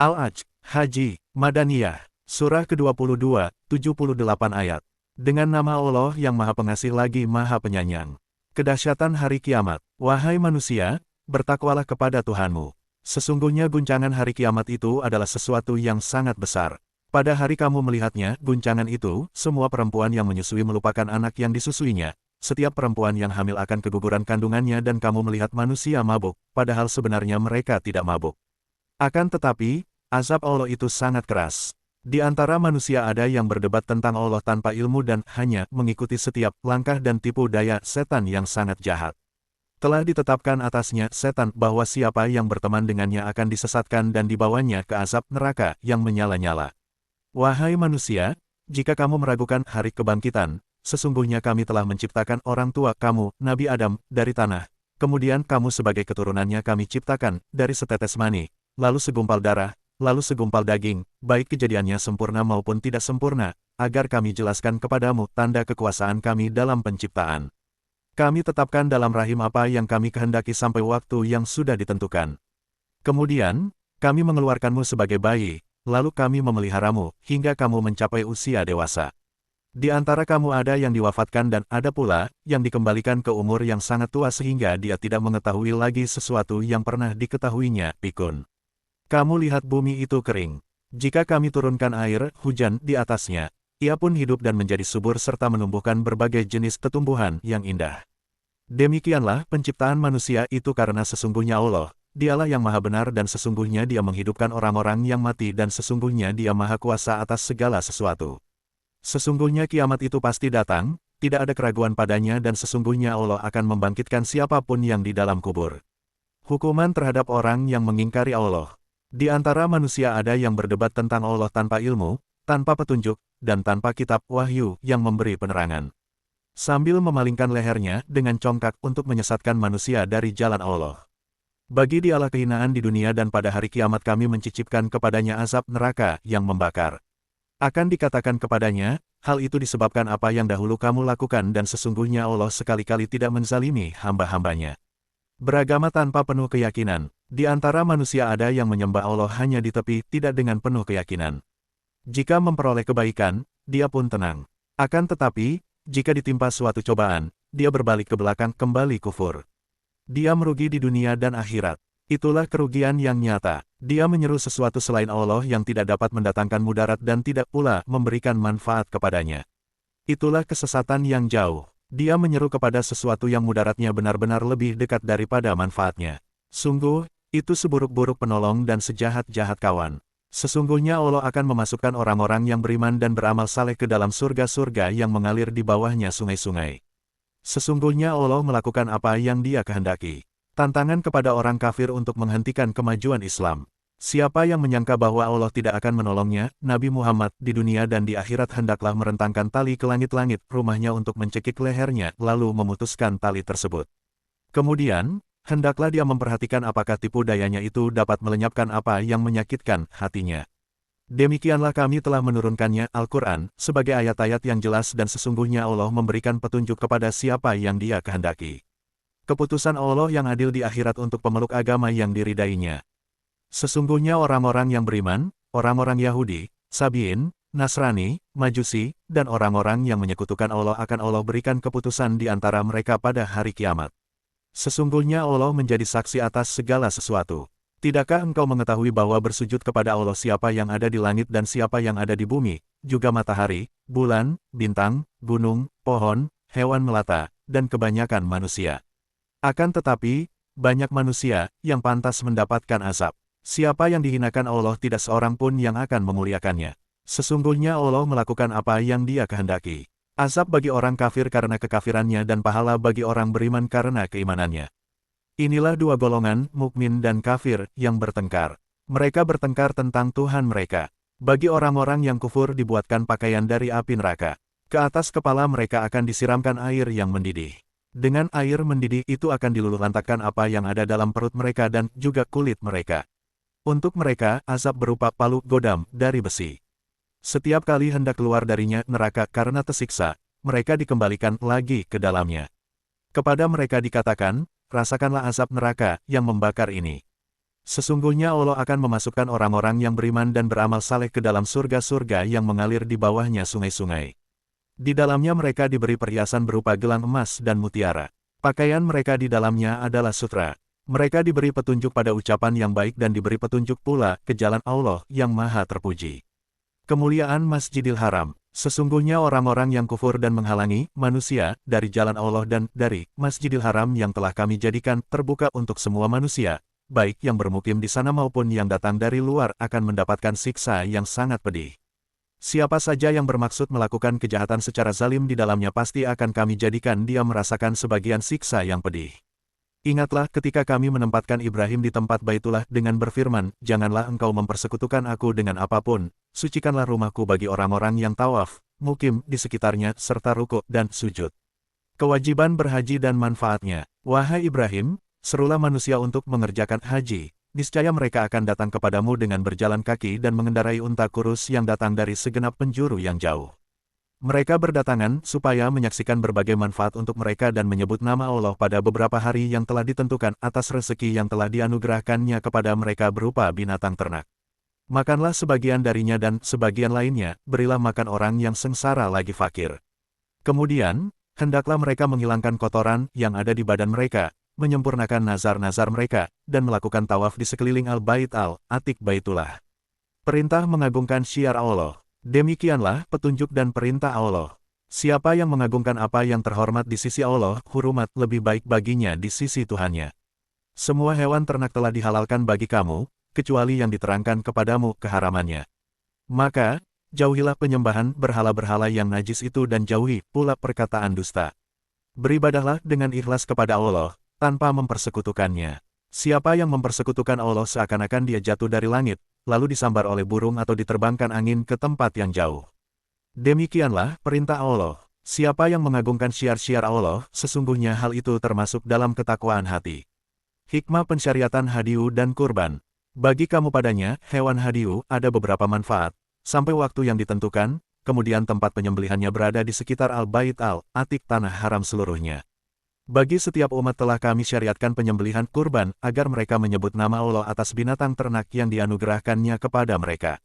Al-Ajj, Haji, Madaniyah, Surah ke-22, 78 ayat. Dengan nama Allah yang Maha Pengasih lagi Maha Penyayang. Kedahsyatan hari kiamat. Wahai manusia, bertakwalah kepada Tuhanmu. Sesungguhnya guncangan hari kiamat itu adalah sesuatu yang sangat besar. Pada hari kamu melihatnya, guncangan itu, semua perempuan yang menyusui melupakan anak yang disusuinya. Setiap perempuan yang hamil akan keguguran kandungannya dan kamu melihat manusia mabuk, padahal sebenarnya mereka tidak mabuk. Akan tetapi, azab Allah itu sangat keras. Di antara manusia ada yang berdebat tentang Allah tanpa ilmu dan hanya mengikuti setiap langkah dan tipu daya setan yang sangat jahat. Telah ditetapkan atasnya setan bahwa siapa yang berteman dengannya akan disesatkan dan dibawanya ke azab neraka yang menyala-nyala. Wahai manusia, jika kamu meragukan hari kebangkitan, sesungguhnya kami telah menciptakan orang tua kamu, Nabi Adam, dari tanah. Kemudian kamu sebagai keturunannya kami ciptakan dari setetes mani, lalu segumpal darah, lalu segumpal daging, baik kejadiannya sempurna maupun tidak sempurna, agar kami jelaskan kepadamu tanda kekuasaan kami dalam penciptaan. Kami tetapkan dalam rahim apa yang kami kehendaki sampai waktu yang sudah ditentukan. Kemudian, kami mengeluarkanmu sebagai bayi, lalu kami memeliharamu, hingga kamu mencapai usia dewasa. Di antara kamu ada yang diwafatkan dan ada pula, yang dikembalikan ke umur yang sangat tua sehingga dia tidak mengetahui lagi sesuatu yang pernah diketahuinya, pikun. Kamu lihat bumi itu kering. Jika kami turunkan air, hujan di atasnya, ia pun hidup dan menjadi subur serta menumbuhkan berbagai jenis tumbuhan yang indah. Demikianlah penciptaan manusia itu karena sesungguhnya Allah, Dialah yang maha benar dan sesungguhnya Dia menghidupkan orang-orang yang mati dan sesungguhnya Dia maha kuasa atas segala sesuatu. Sesungguhnya kiamat itu pasti datang, tidak ada keraguan padanya dan sesungguhnya Allah akan membangkitkan siapapun yang di dalam kubur. Hukuman terhadap orang yang mengingkari Allah. Di antara manusia ada yang berdebat tentang Allah tanpa ilmu, tanpa petunjuk, dan tanpa kitab wahyu yang memberi penerangan. Sambil memalingkan lehernya dengan congkak untuk menyesatkan manusia dari jalan Allah. Bagi Dialah kehinaan di dunia dan pada hari kiamat kami mencicipkan kepadanya azab neraka yang membakar. Akan dikatakan kepadanya, hal itu disebabkan apa yang dahulu kamu lakukan dan sesungguhnya Allah sekali-kali tidak menzalimi hamba-hambanya. Beragama tanpa penuh keyakinan. Di antara manusia ada yang menyembah Allah hanya di tepi, tidak dengan penuh keyakinan. Jika memperoleh kebaikan, dia pun tenang. Akan tetapi, jika ditimpa suatu cobaan, dia berbalik ke belakang kembali kufur. Dia merugi di dunia dan akhirat. Itulah kerugian yang nyata. Dia menyeru sesuatu selain Allah yang tidak dapat mendatangkan mudarat dan tidak pula memberikan manfaat kepadanya. Itulah kesesatan yang jauh. Dia menyeru kepada sesuatu yang mudaratnya benar-benar lebih dekat daripada manfaatnya. Sungguh, itu seburuk-buruk penolong dan sejahat-jahat kawan. Sesungguhnya Allah akan memasukkan orang-orang yang beriman dan beramal saleh ke dalam surga-surga yang mengalir di bawahnya sungai-sungai. Sesungguhnya Allah melakukan apa yang Dia kehendaki. Tantangan kepada orang kafir untuk menghentikan kemajuan Islam. Siapa yang menyangka bahwa Allah tidak akan menolongnya, Nabi Muhammad, di dunia dan di akhirat hendaklah merentangkan tali ke langit-langit rumahnya untuk mencekik lehernya, lalu memutuskan tali tersebut. Kemudian, hendaklah dia memperhatikan apakah tipu dayanya itu dapat melenyapkan apa yang menyakitkan hatinya. Demikianlah kami telah menurunkannya, Al-Quran, sebagai ayat-ayat yang jelas dan sesungguhnya Allah memberikan petunjuk kepada siapa yang Dia kehendaki. Keputusan Allah yang adil di akhirat untuk pemeluk agama yang diridainya. Sesungguhnya orang-orang yang beriman, orang-orang Yahudi, Sabiin, Nasrani, Majusi, dan orang-orang yang menyekutukan Allah akan Allah berikan keputusan di antara mereka pada hari kiamat. Sesungguhnya Allah menjadi saksi atas segala sesuatu. Tidakkah engkau mengetahui bahwa bersujud kepada Allah siapa yang ada di langit dan siapa yang ada di bumi, juga matahari, bulan, bintang, gunung, pohon, hewan melata, dan kebanyakan manusia. Akan tetapi, banyak manusia yang pantas mendapatkan azab. Siapa yang dihinakan Allah tidak seorang pun yang akan memuliakannya. Sesungguhnya Allah melakukan apa yang Dia kehendaki. Azab bagi orang kafir karena kekafirannya dan pahala bagi orang beriman karena keimanannya. Inilah dua golongan, mukmin dan kafir, yang bertengkar. Mereka bertengkar tentang Tuhan mereka. Bagi orang-orang yang kufur dibuatkan pakaian dari api neraka. Ke atas kepala mereka akan disiramkan air yang mendidih. Dengan air mendidih itu akan diluluhlantakkan apa yang ada dalam perut mereka dan juga kulit mereka. Untuk mereka, azab berupa palu godam dari besi. Setiap kali hendak keluar darinya neraka karena tersiksa, mereka dikembalikan lagi ke dalamnya. Kepada mereka dikatakan, rasakanlah azab neraka yang membakar ini. Sesungguhnya Allah akan memasukkan orang-orang yang beriman dan beramal saleh ke dalam surga-surga yang mengalir di bawahnya sungai-sungai. Di dalamnya mereka diberi perhiasan berupa gelang emas dan mutiara. Pakaian mereka di dalamnya adalah sutra. Mereka diberi petunjuk pada ucapan yang baik dan diberi petunjuk pula ke jalan Allah yang Maha Terpuji. Kemuliaan Masjidil Haram. Sesungguhnya orang-orang yang kufur dan menghalangi manusia dari jalan Allah dan dari Masjidil Haram yang telah kami jadikan terbuka untuk semua manusia, baik yang bermukim di sana maupun yang datang dari luar akan mendapatkan siksa yang sangat pedih. Siapa saja yang bermaksud melakukan kejahatan secara zalim di dalamnya pasti akan kami jadikan dia merasakan sebagian siksa yang pedih. Ingatlah ketika kami menempatkan Ibrahim di tempat Baitullah dengan berfirman, janganlah engkau mempersekutukan aku dengan apapun, sucikanlah rumahku bagi orang-orang yang tawaf, mukim di sekitarnya, serta ruku dan sujud. Kewajiban berhaji dan manfaatnya. Wahai Ibrahim, serulah manusia untuk mengerjakan haji, niscaya mereka akan datang kepadamu dengan berjalan kaki dan mengendarai unta kurus yang datang dari segenap penjuru yang jauh. Mereka berdatangan supaya menyaksikan berbagai manfaat untuk mereka dan menyebut nama Allah pada beberapa hari yang telah ditentukan atas rezeki yang telah dianugerahkannya kepada mereka berupa binatang ternak. Makanlah sebagian darinya dan sebagian lainnya, berilah makan orang yang sengsara lagi fakir. Kemudian, hendaklah mereka menghilangkan kotoran yang ada di badan mereka, menyempurnakan nazar-nazar mereka, dan melakukan tawaf di sekeliling Al-Bait Al-Atiq Baitullah. Perintah mengagungkan syiar Allah. Demikianlah petunjuk dan perintah Allah. Siapa yang mengagungkan apa yang terhormat di sisi Allah, hurumat lebih baik baginya di sisi Tuhannya. Semua hewan ternak telah dihalalkan bagi kamu, kecuali yang diterangkan kepadamu keharamannya. Maka, jauhilah penyembahan berhala-berhala yang najis itu dan jauhi pula perkataan dusta. Beribadahlah dengan ikhlas kepada Allah, tanpa mempersekutukannya. Siapa yang mempersekutukan Allah seakan-akan dia jatuh dari langit, lalu disambar oleh burung atau diterbangkan angin ke tempat yang jauh. Demikianlah perintah Allah. Siapa yang mengagungkan syiar-syiar Allah, sesungguhnya hal itu termasuk dalam ketakwaan hati. Hikmah pensyariatan hadiu dan kurban. Bagi kamu padanya, hewan hadiu, ada beberapa manfaat, sampai waktu yang ditentukan, kemudian tempat penyembelihannya berada di sekitar Al-Bait Al-Atiq tanah haram seluruhnya. Bagi setiap umat telah kami syariatkan penyembelihan kurban, agar mereka menyebut nama Allah atas binatang ternak yang dianugerahkannya kepada mereka.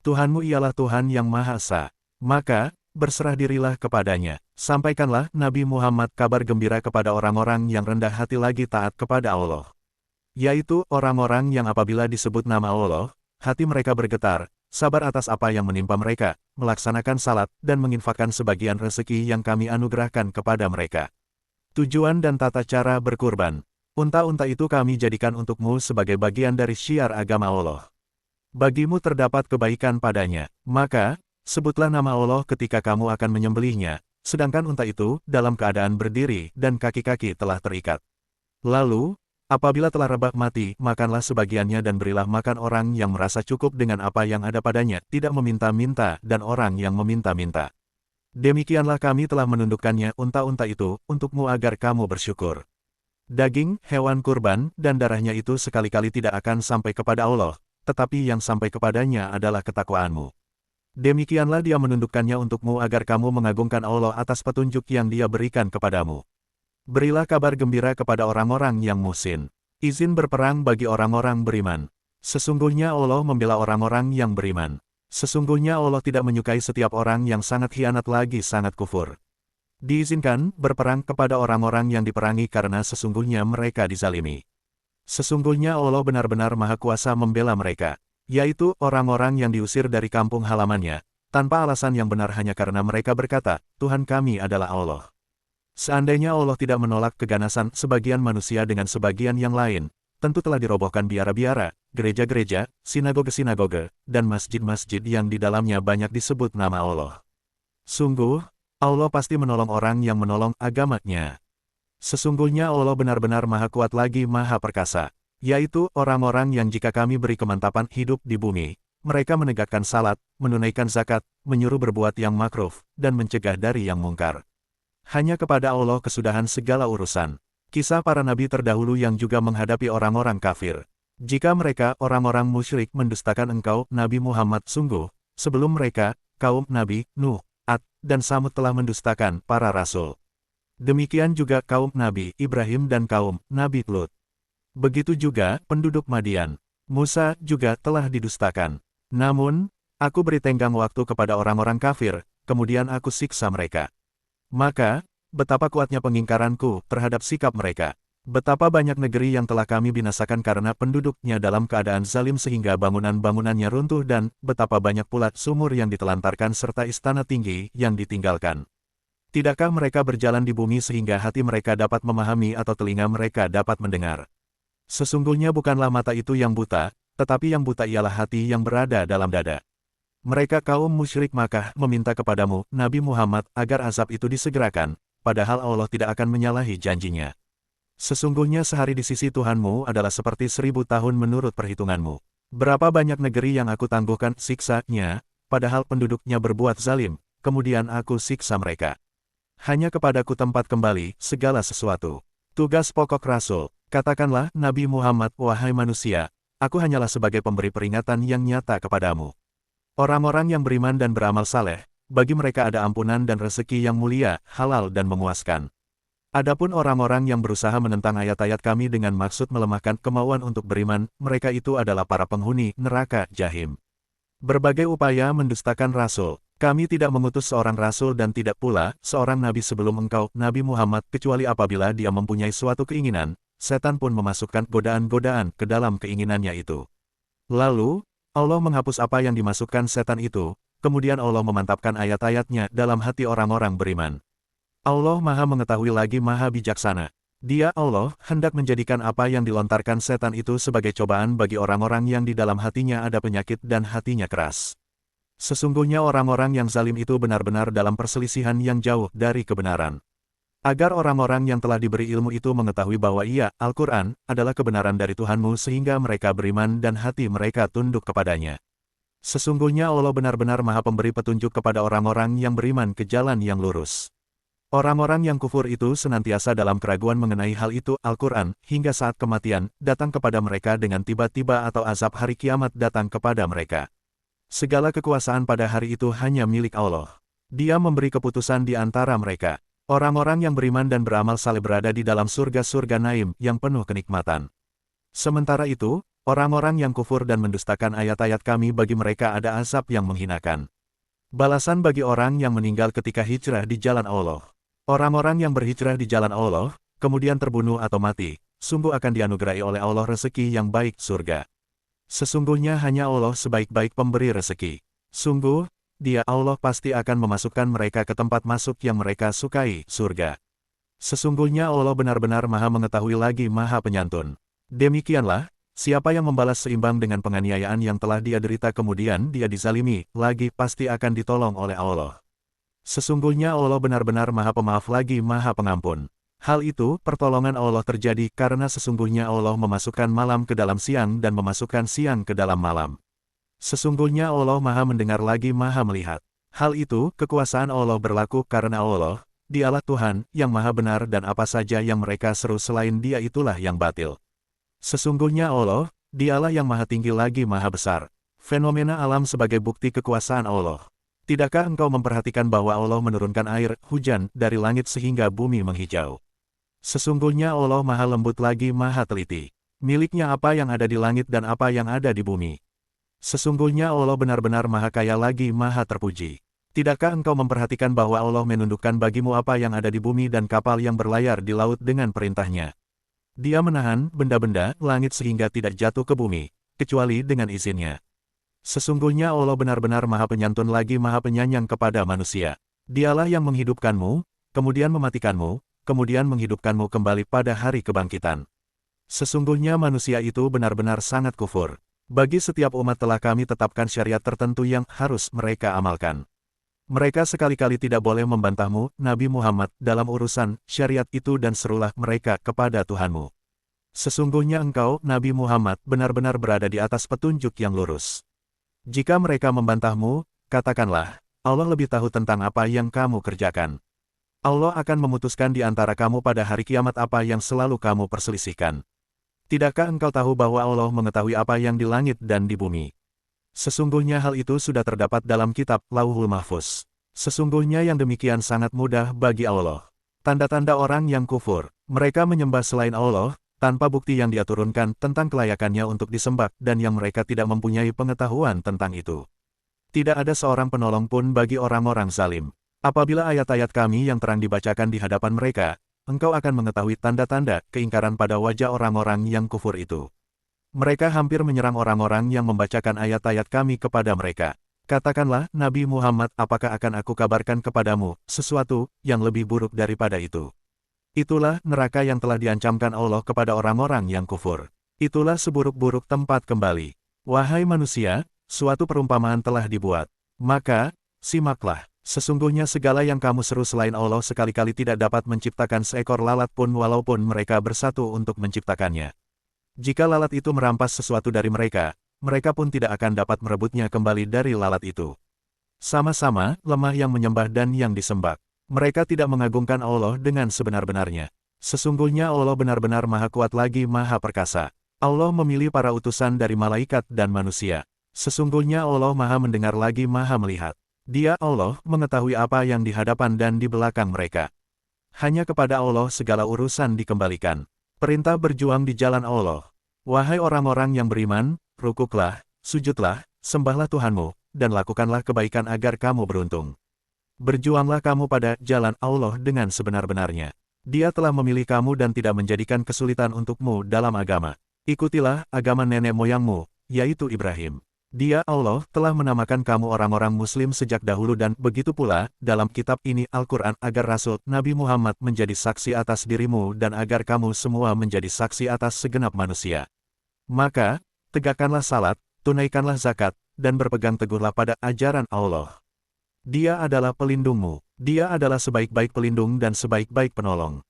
Tuhanmu ialah Tuhan yang Maha Esa. Maka, berserah dirilah kepadanya. Sampaikanlah Nabi Muhammad kabar gembira kepada orang-orang yang rendah hati lagi taat kepada Allah. Yaitu orang-orang yang apabila disebut nama Allah, hati mereka bergetar, sabar atas apa yang menimpa mereka, melaksanakan salat, dan menginfakkan sebagian rezeki yang kami anugerahkan kepada mereka. Tujuan dan tata cara berkurban. Unta-unta itu kami jadikan untukmu sebagai bagian dari syiar agama Allah. Bagimu terdapat kebaikan padanya, maka, sebutlah nama Allah ketika kamu akan menyembelihnya, sedangkan unta itu dalam keadaan berdiri dan kaki-kaki telah terikat. Lalu, apabila telah rebah mati, makanlah sebagiannya dan berilah makan orang yang merasa cukup dengan apa yang ada padanya, tidak meminta-minta dan orang yang meminta-minta. Demikianlah kami telah menundukkannya unta-unta itu, untukmu agar kamu bersyukur. Daging, hewan kurban, dan darahnya itu sekali-kali tidak akan sampai kepada Allah, tetapi yang sampai kepadanya adalah ketakwaanmu. Demikianlah dia menundukkannya untukmu agar kamu mengagungkan Allah atas petunjuk yang dia berikan kepadamu. Berilah kabar gembira kepada orang-orang yang muhsin. Izin berperang bagi orang-orang beriman. Sesungguhnya Allah membela orang-orang yang beriman. Sesungguhnya Allah tidak menyukai setiap orang yang sangat khianat lagi sangat kufur. Diizinkan berperang kepada orang-orang yang diperangi karena sesungguhnya mereka dizalimi. Sesungguhnya Allah benar-benar maha kuasa membela mereka, yaitu orang-orang yang diusir dari kampung halamannya, tanpa alasan yang benar hanya karena mereka berkata, Tuhan kami adalah Allah. Seandainya Allah tidak menolak keganasan sebagian manusia dengan sebagian yang lain, tentu telah dirobohkan biara-biara, gereja-gereja, sinagoge-sinagoge, dan masjid-masjid yang di dalamnya banyak disebut nama Allah. Sungguh, Allah pasti menolong orang yang menolong agamanya. Sesungguhnya Allah benar-benar maha kuat lagi maha perkasa, yaitu orang-orang yang jika kami beri kemantapan hidup di bumi, mereka menegakkan salat, menunaikan zakat, menyuruh berbuat yang makruh, dan mencegah dari yang mungkar. Hanya kepada Allah kesudahan segala urusan. Kisah para nabi terdahulu yang juga menghadapi orang-orang kafir. Jika mereka, orang-orang musyrik, mendustakan engkau, Nabi Muhammad, sungguh, sebelum mereka, kaum Nabi Nuh, Ad, dan Samud telah mendustakan para rasul. Demikian juga kaum Nabi Ibrahim dan kaum Nabi Lut. Begitu juga penduduk Madian. Musa juga telah didustakan. Namun, aku beri tenggang waktu kepada orang-orang kafir, kemudian aku siksa mereka. Maka, betapa kuatnya pengingkaranku terhadap sikap mereka. Betapa banyak negeri yang telah kami binasakan karena penduduknya dalam keadaan zalim sehingga bangunan-bangunannya runtuh dan betapa banyak pula sumur yang ditelantarkan serta istana tinggi yang ditinggalkan. Tidakkah mereka berjalan di bumi sehingga hati mereka dapat memahami atau telinga mereka dapat mendengar? Sesungguhnya bukanlah mata itu yang buta, tetapi yang buta ialah hati yang berada dalam dada. Mereka kaum musyrik Makkah meminta kepadamu, Nabi Muhammad, agar azab itu disegerakan, padahal Allah tidak akan menyalahi janjinya. Sesungguhnya sehari di sisi Tuhanmu adalah seperti 1000 tahun menurut perhitunganmu. Berapa banyak negeri yang aku tangguhkan siksanya, padahal penduduknya berbuat zalim, kemudian aku siksa mereka. Hanya kepadaku tempat kembali segala sesuatu. Tugas pokok Rasul, katakanlah Nabi Muhammad, wahai manusia, aku hanyalah sebagai pemberi peringatan yang nyata kepadamu. Orang-orang yang beriman dan beramal saleh, bagi mereka ada ampunan dan rezeki yang mulia, halal dan memuaskan. Adapun orang-orang yang berusaha menentang ayat-ayat kami dengan maksud melemahkan kemauan untuk beriman, mereka itu adalah para penghuni neraka Jahim. Berbagai upaya mendustakan Rasul. Kami tidak mengutus seorang Rasul dan tidak pula seorang Nabi sebelum engkau, Nabi Muhammad, kecuali apabila dia mempunyai suatu keinginan, setan pun memasukkan godaan-godaan ke dalam keinginannya itu. Lalu, Allah menghapus apa yang dimasukkan setan itu, kemudian Allah memantapkan ayat-ayatnya dalam hati orang-orang beriman. Allah Maha Mengetahui lagi Maha Bijaksana. Dia Allah hendak menjadikan apa yang dilontarkan setan itu sebagai cobaan bagi orang-orang yang di dalam hatinya ada penyakit dan hatinya keras. Sesungguhnya orang-orang yang zalim itu benar-benar dalam perselisihan yang jauh dari kebenaran. Agar orang-orang yang telah diberi ilmu itu mengetahui bahwa ia, Al-Quran, adalah kebenaran dari Tuhanmu sehingga mereka beriman dan hati mereka tunduk kepadanya. Sesungguhnya Allah benar-benar Maha Pemberi petunjuk kepada orang-orang yang beriman ke jalan yang lurus. Orang-orang yang kufur itu senantiasa dalam keraguan mengenai hal itu, Al-Quran, hingga saat kematian datang kepada mereka dengan tiba-tiba atau azab hari kiamat datang kepada mereka. Segala kekuasaan pada hari itu hanya milik Allah. Dia memberi keputusan di antara mereka. Orang-orang yang beriman dan beramal saleh berada di dalam surga-surga Naim yang penuh kenikmatan. Sementara itu, orang-orang yang kufur dan mendustakan ayat-ayat kami bagi mereka ada azab yang menghinakan. Balasan bagi orang yang meninggal ketika hijrah di jalan Allah. Orang-orang yang berhijrah di jalan Allah, kemudian terbunuh atau mati, sungguh akan dianugerahi oleh Allah rezeki yang baik surga. Sesungguhnya hanya Allah sebaik-baik pemberi rezeki. Sungguh, Dia Allah pasti akan memasukkan mereka ke tempat masuk yang mereka sukai, surga. Sesungguhnya Allah benar-benar Maha Mengetahui lagi Maha Penyantun. Demikianlah, siapa yang membalas seimbang dengan penganiayaan yang telah dia derita kemudian dia dizalimi, lagi pasti akan ditolong oleh Allah. Sesungguhnya Allah benar-benar Maha Pemaaf lagi Maha Pengampun. Hal itu, pertolongan Allah terjadi karena sesungguhnya Allah memasukkan malam ke dalam siang dan memasukkan siang ke dalam malam. Sesungguhnya Allah Maha Mendengar lagi Maha Melihat. Hal itu, kekuasaan Allah berlaku karena Allah, Dialah Tuhan, yang Maha Benar dan apa saja yang mereka seru selain Dia itulah yang batil. Sesungguhnya Allah, Dialah yang Maha Tinggi lagi Maha Besar. Fenomena alam sebagai bukti kekuasaan Allah. Tidakkah engkau memperhatikan bahwa Allah menurunkan air, hujan, dari langit sehingga bumi menghijau? Sesungguhnya Allah Maha Lembut lagi Maha Teliti. Miliknya apa yang ada di langit dan apa yang ada di bumi. Sesungguhnya Allah benar-benar Maha Kaya lagi Maha Terpuji. Tidakkah engkau memperhatikan bahwa Allah menundukkan bagimu apa yang ada di bumi dan kapal yang berlayar di laut dengan perintahnya? Dia menahan benda-benda langit sehingga tidak jatuh ke bumi, kecuali dengan izinnya. Sesungguhnya Allah benar-benar Maha Penyantun lagi Maha Penyayang kepada manusia. Dialah yang menghidupkanmu, kemudian mematikanmu, kemudian menghidupkanmu kembali pada hari kebangkitan. Sesungguhnya manusia itu benar-benar sangat kufur. Bagi setiap umat telah kami tetapkan syariat tertentu yang harus mereka amalkan. Mereka sekali-kali tidak boleh membantahmu, Nabi Muhammad, dalam urusan syariat itu dan serulah mereka kepada Tuhanmu. Sesungguhnya engkau, Nabi Muhammad, benar-benar berada di atas petunjuk yang lurus. Jika mereka membantahmu, katakanlah, Allah lebih tahu tentang apa yang kamu kerjakan. Allah akan memutuskan di antara kamu pada hari kiamat apa yang selalu kamu perselisihkan. Tidakkah engkau tahu bahwa Allah mengetahui apa yang di langit dan di bumi? Sesungguhnya hal itu sudah terdapat dalam kitab Lauhul Mahfuz. Sesungguhnya yang demikian sangat mudah bagi Allah. Tanda-tanda orang yang kufur, mereka menyembah selain Allah, tanpa bukti yang dia turunkan tentang kelayakannya untuk disembah dan yang mereka tidak mempunyai pengetahuan tentang itu. Tidak ada seorang penolong pun bagi orang-orang zalim. Apabila ayat-ayat kami yang terang dibacakan di hadapan mereka, engkau akan mengetahui tanda-tanda keingkaran pada wajah orang-orang yang kufur itu. Mereka hampir menyerang orang-orang yang membacakan ayat-ayat kami kepada mereka. Katakanlah, Nabi Muhammad, apakah akan aku kabarkan kepadamu sesuatu yang lebih buruk daripada itu? Itulah neraka yang telah diancamkan Allah kepada orang-orang yang kufur. Itulah seburuk-buruk tempat kembali. Wahai manusia, suatu perumpamaan telah dibuat. Maka, simaklah. Sesungguhnya segala yang kamu seru selain Allah sekali-kali tidak dapat menciptakan seekor lalat pun walaupun mereka bersatu untuk menciptakannya. Jika lalat itu merampas sesuatu dari mereka, mereka pun tidak akan dapat merebutnya kembali dari lalat itu. Sama-sama, lemah yang menyembah dan yang disembah. Mereka tidak mengagungkan Allah dengan sebenar-benarnya. Sesungguhnya Allah benar-benar maha kuat lagi maha perkasa. Allah memilih para utusan dari malaikat dan manusia. Sesungguhnya Allah maha mendengar lagi maha melihat. Dia Allah mengetahui apa yang di hadapan dan di belakang mereka. Hanya kepada Allah segala urusan dikembalikan. Perintah berjuang di jalan Allah. Wahai orang-orang yang beriman, rukuklah, sujudlah, sembahlah Tuhanmu, dan lakukanlah kebaikan agar kamu beruntung. Berjuanglah kamu pada jalan Allah dengan sebenar-benarnya. Dia telah memilih kamu dan tidak menjadikan kesulitan untukmu dalam agama. Ikutilah agama nenek moyangmu, yaitu Ibrahim. Dia Allah telah menamakan kamu orang-orang muslim sejak dahulu dan begitu pula dalam kitab ini Al-Quran agar Rasul Nabi Muhammad menjadi saksi atas dirimu dan agar kamu semua menjadi saksi atas segenap manusia. Maka, tegakkanlah salat, tunaikanlah zakat, dan berpegang teguhlah pada ajaran Allah. Dia adalah pelindungmu, dia adalah sebaik-baik pelindung dan sebaik-baik penolong.